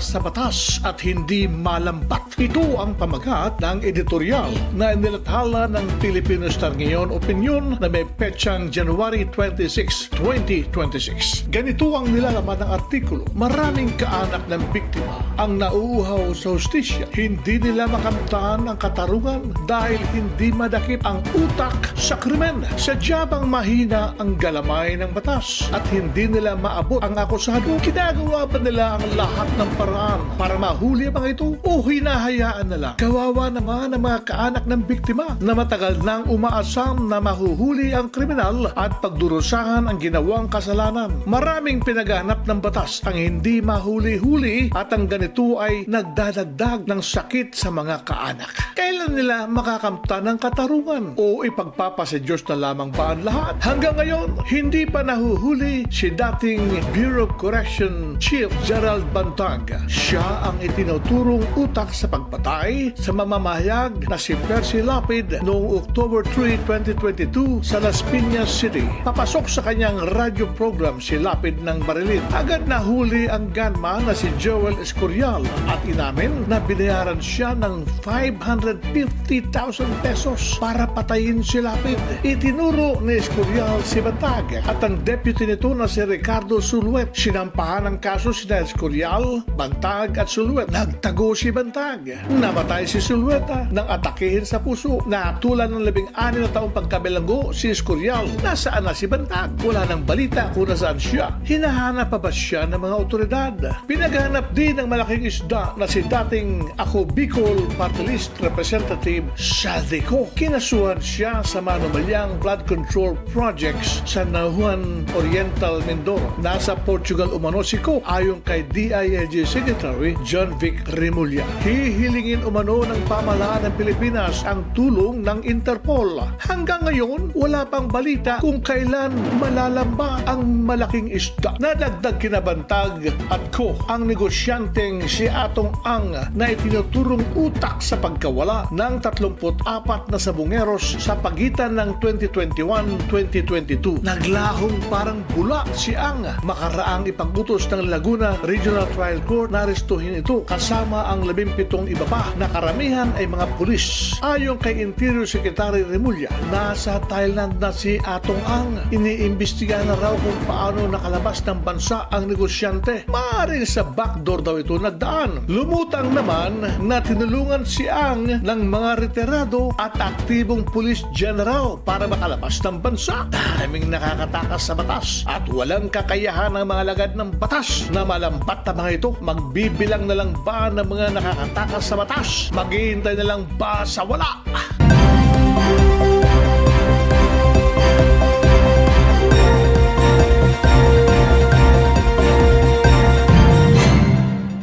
sa batas at hindi malambat. Ito ang pamagat ng editorial na inilathala ng Filipino Star ngayon opinyon na may petsang January 26, 2026. Ganito ang nilalaman ng artikulo. Maraming kaanak ng biktima ang nauuhaw sa hustisya. Hindi nila makamtan ang katarungan dahil hindi madakip ang utak sa krimen. Sadya bang mahina ang galamay ng batas at hindi nila maabot ang akusado? Ginagawa ba nila ang lahat ng paraan para mahuli ang mga ito o hinahayaan na lang? Kawawa naman ang mga kaanak ng biktima na matagal nang umaasam na mahuhuli ang kriminal at pagdurusahan ang ginawang kasalanan. Maraming pinaghanap ng batas ang hindi mahuli-huli at ang ganito ay nagdadagdag ng sakit sa mga kaanak. Kailan nila makakamtan ng katarungan o ipagpapasa Diyos na lamang ba ang lahat? Hanggang ngayon, hindi pa nahuhuli si dating Bureau of Correction Chief Gerald Bantag. Siya ang itinuturong utak sa pagpatay sa mamamahayag na si Percy Lapid noong October 3, 2022 sa Las Piñas City. Papasok sa kanyang radio program si Lapid ng Marilyn. Agad nahuli ang gunman na si Joel Escorial at inamin na binayaran siya ng 550,000 pesos para patayin si Lapid. Itinuro ni Escorial si Bantag at ang deputy nito na si Ricardo Suluet. Sinampahan ng kaso sina Escorial, Bantag at Suluet. Nagtago si Bantag. Namatay si Suluet nang atakehin sa puso. Natulan ng 16 na taong pagkabilanggo si Escorial. Nasaan na si Bantag? Wala nang balita kung nasaan siya. Hinahanap pa ba siya ng mga otoridad? Pinaghanap din ng malaking isda na si dating Ako Bicol Party List Representative Saldico. Kinasuhan siya sa manumalyang flood control projects sa Nahuan Oriental, Mindoro. Nasa Portugal umano si Ko ayon kay DILG Secretary John Vic Remulla. Hihilingin umano ng pamahalaan ng Pilipinas ang tulong ng Interpol. Hanggang ngayon, wala pang balita kung kailan malalamba ang malaking isda. Nadagdag kinabantag at Ko ang negosyanteng si Atong Ang na itinuturong utak sa pagkawala ng 34 na sabungeros sa pagitan ng 2021-2022. Naglahong parang bula si Ang. Makaraang ipagutos ng Laguna Regional Trial Court na arestuhin ito kasama ang 17 iba pa na karamihan ay mga pulis. Ayon kay Interior Secretary Remulla, nasa Thailand na si Atong Ang. Iniimbestiga na raw kung paano nakalabas ng bansa ang negosyante. Maaaring sa backdoor daw ito nagdaan. Lumutang naman na tinulungan si Ang ng mga retirado at aktibong pulis general para makalabas ng bansa. Daming nakakatakas sa batas at walang kakayahan ng mga lagad ng batas na malambat na mga ito. Magbibilang na lang ba ng mga nakakatakas sa batas? Maghihintay na lang ba sa wala?